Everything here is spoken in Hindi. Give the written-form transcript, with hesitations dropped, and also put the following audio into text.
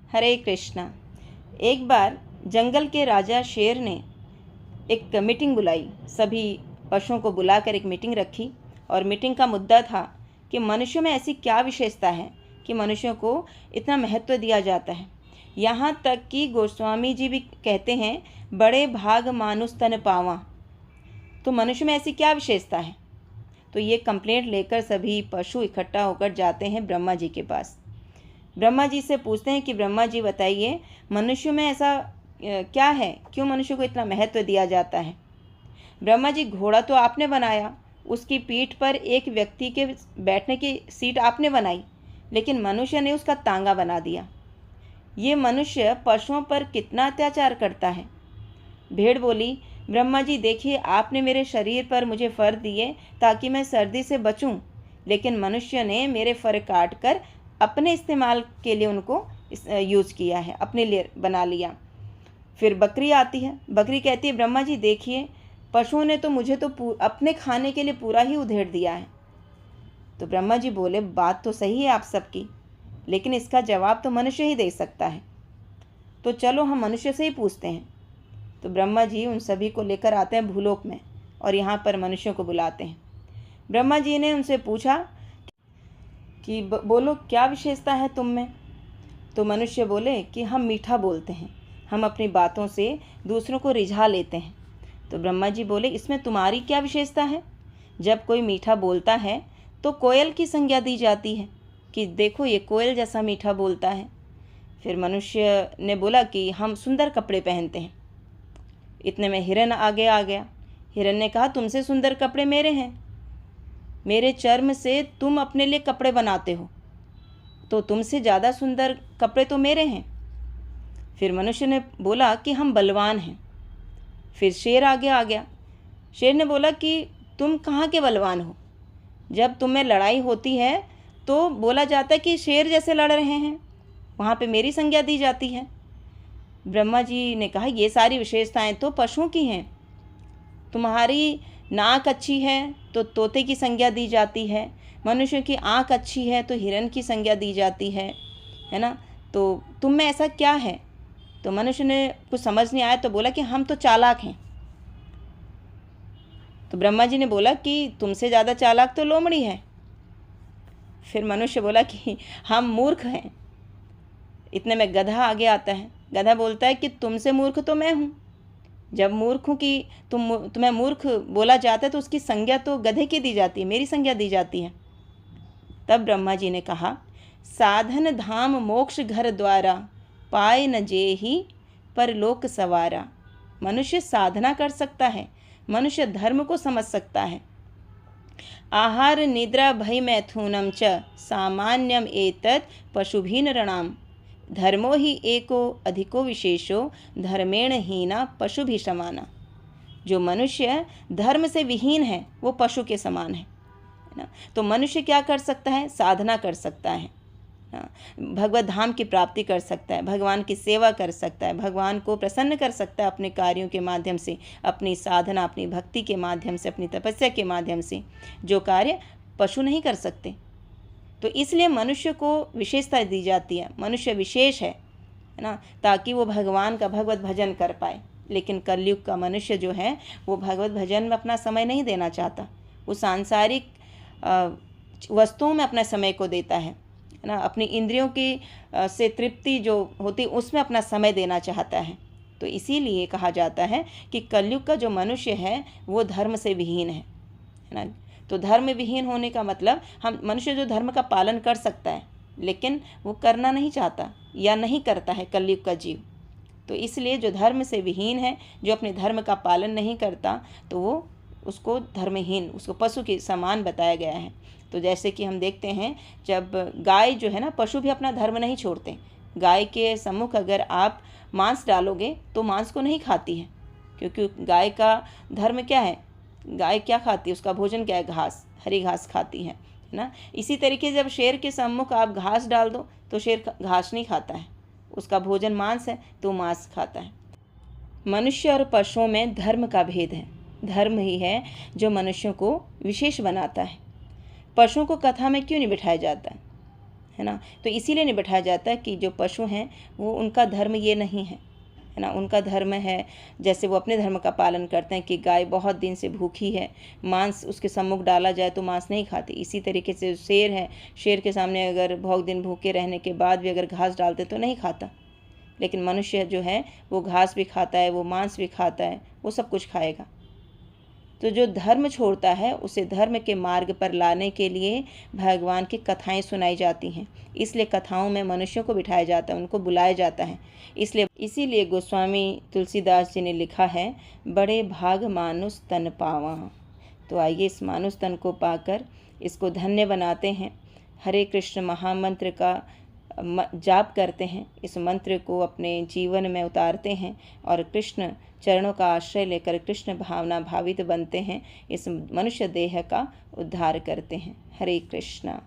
हरे कृष्णा। एक बार जंगल के राजा शेर ने एक मीटिंग बुलाई। सभी पशुओं को बुलाकर एक मीटिंग रखी और मीटिंग का मुद्दा था कि मनुष्यों में ऐसी क्या विशेषता है कि मनुष्यों को इतना महत्व दिया जाता है। यहाँ तक कि गोस्वामी जी भी कहते हैं, बड़े भाग मानुष तन पावा। तो मनुष्य में ऐसी क्या विशेषता है? तो ये कंप्लेंट लेकर सभी पशु इकट्ठा होकर जाते हैं ब्रह्मा जी के पास। ब्रह्मा जी से पूछते हैं कि ब्रह्मा जी बताइए, मनुष्य में ऐसा क्या है, क्यों मनुष्य को इतना महत्व दिया जाता है? ब्रह्मा जी, घोड़ा तो आपने बनाया, उसकी पीठ पर एक व्यक्ति के बैठने की सीट आपने बनाई, लेकिन मनुष्य ने उसका तांगा बना दिया। ये मनुष्य पशुओं पर कितना अत्याचार करता है। भेड़ बोली, ब्रह्मा जी देखिए, आपने मेरे शरीर पर मुझे फर दिए ताकि मैं सर्दी से बचूं, लेकिन मनुष्य ने मेरे फर काट कर अपने इस्तेमाल के लिए उनको यूज़ किया है, अपने लिए बना लिया। फिर बकरी आती है। बकरी कहती है, ब्रह्मा जी देखिए, पशुओं ने तो मुझे तो अपने खाने के लिए पूरा ही उधेड़ दिया है। तो ब्रह्मा जी बोले, बात तो सही है आप सबकी, लेकिन इसका जवाब तो मनुष्य ही दे सकता है। तो चलो हम मनुष्य से ही पूछते हैं। तो ब्रह्मा जी उन सभी को लेकर आते हैं भूलोक में और यहाँ पर मनुष्यों को बुलाते हैं। ब्रह्मा जी ने उनसे पूछा कि बोलो क्या विशेषता है तुम में? तो मनुष्य बोले कि हम मीठा बोलते हैं, हम अपनी बातों से दूसरों को रिझा लेते हैं। तो ब्रह्मा जी बोले, इसमें तुम्हारी क्या विशेषता है? जब कोई मीठा बोलता है तो कोयल की संज्ञा दी जाती है कि देखो ये कोयल जैसा मीठा बोलता है। फिर मनुष्य ने बोला कि हम सुंदर कपड़े पहनते हैं। इतने में हिरन आगे आ गया। हिरन ने कहा, तुमसे सुंदर कपड़े मेरे हैं, मेरे चर्म से तुम अपने लिए कपड़े बनाते हो, तो तुमसे ज़्यादा सुंदर कपड़े तो मेरे हैं। फिर मनुष्य ने बोला कि हम बलवान हैं। फिर शेर आगे आ गया। शेर ने बोला कि तुम कहाँ के बलवान हो? जब तुम में लड़ाई होती है तो बोला जाता है कि शेर जैसे लड़ रहे हैं, वहाँ पे मेरी संज्ञा दी जाती है। ब्रह्मा जी ने कहा, ये सारी विशेषताएं तो पशुओं की हैं। तुम्हारी नाक अच्छी है तो तोते की संज्ञा दी जाती है, मनुष्य की आँख अच्छी है तो हिरन की संज्ञा दी जाती है ना? तो तुम में ऐसा क्या है? तो मनुष्य ने कुछ समझ नहीं आया तो बोला कि हम तो चालाक हैं। तो ब्रह्मा जी ने बोला कि तुमसे ज़्यादा चालाक तो लोमड़ी है। फिर मनुष्य बोला कि हम मूर्ख हैं। इतने में गधा आगे आता है। गधा बोलता है कि तुमसे मूर्ख तो मैं हूँ। जब मूर्खों की तुम्हें मूर्ख बोला जाता है तो उसकी संज्ञा तो गधे की दी जाती है, मेरी संज्ञा दी जाती है। तब ब्रह्मा जी ने कहा, साधन धाम मोक्ष घर द्वारा, पाए न जेहि परलोक सवारा। मनुष्य साधना कर सकता है, मनुष्य धर्म को समझ सकता है। आहार निद्रा भय मैथुनम च सामान्यम एतत् पशुभिः नृणाम। धर्मो ही एको अधिको विशेषो धर्मेण हीना पशुभिः समाना। जो मनुष्य धर्म से विहीन है वो पशु के समान है ना? तो मनुष्य क्या कर सकता है? साधना कर सकता है, भगवत धाम की प्राप्ति कर सकता है, भगवान की सेवा कर सकता है, भगवान को प्रसन्न कर सकता है अपने कार्यों के माध्यम से, अपनी साधना, अपनी भक्ति के माध्यम से, अपनी तपस्या के माध्यम से, जो कार्य पशु नहीं कर सकते। तो इसलिए मनुष्य को विशेषता दी जाती है, मनुष्य विशेष है ना, ताकि वो भगवान का भगवत भजन कर पाए। लेकिन कलयुग का मनुष्य जो है वो भगवत भजन में अपना समय नहीं देना चाहता, वो सांसारिक वस्तुओं में अपने समय को देता है ना, अपनी इंद्रियों की से तृप्ति जो होती उसमें अपना समय देना चाहता है। तो इसीलिए कहा जाता है कि कलयुग का जो मनुष्य है वो धर्म से विहीन है ना। तो धर्म विहीन होने का मतलब हम मनुष्य जो धर्म का पालन कर सकता है लेकिन वो करना नहीं चाहता या नहीं करता है कलयुग का जीव। तो इसलिए जो धर्म से विहीन है, जो अपने धर्म का पालन नहीं करता, तो वो उसको धर्महीन, उसको पशु के समान बताया गया है। तो जैसे कि हम देखते हैं, जब गाय जो है ना, पशु भी अपना धर्म नहीं छोड़ते। गाय के सम्मुख अगर आप मांस डालोगे तो मांस को नहीं खाती है, क्योंकि गाय का धर्म क्या है? गाय क्या खाती है? उसका भोजन क्या है? घास, हरी घास खाती है ना। इसी तरीके जब शेर के सम्मुख आप घास डाल दो तो शेर घास नहीं खाता है, उसका भोजन मांस है तो मांस खाता है। मनुष्य और पशुओं में धर्म का भेद है। धर्म ही है जो मनुष्यों को विशेष बनाता है। पशुओं को कथा में क्यों नहीं बिठाया जाता है ना। तो इसीलिए नहीं बैठाया जाता कि जो पशु हैं वो उनका धर्म ये नहीं है ना। उनका धर्म है, जैसे वो अपने धर्म का पालन करते हैं कि गाय बहुत दिन से भूखी है, मांस उसके सम्मुख डाला जाए तो मांस नहीं खाती। इसी तरीके से शेर है, शेर के सामने अगर बहुत दिन भूखे रहने के बाद भी अगर घास डालते तो नहीं खाता। लेकिन मनुष्य जो है वो घास भी खाता है, वो मांस भी खाता है, वो सब कुछ खाएगा। तो जो धर्म छोड़ता है उसे धर्म के मार्ग पर लाने के लिए भगवान की कथाएं सुनाई जाती हैं। इसलिए कथाओं में मनुष्यों को बिठाया जाता है, उनको बुलाया जाता है। इसीलिए गोस्वामी तुलसीदास जी ने लिखा है, बड़े भाग मानुष तन पावा। तो आइए इस मानुष तन को पाकर इसको धन्य बनाते हैं। हरे कृष्ण महामंत्र का जाप करते हैं, इस मंत्र को अपने जीवन में उतारते हैं और कृष्ण चरणों का आश्रय लेकर कृष्ण भावना भावित बनते हैं, इस मनुष्य देह का उद्धार करते हैं। हरे कृष्णा।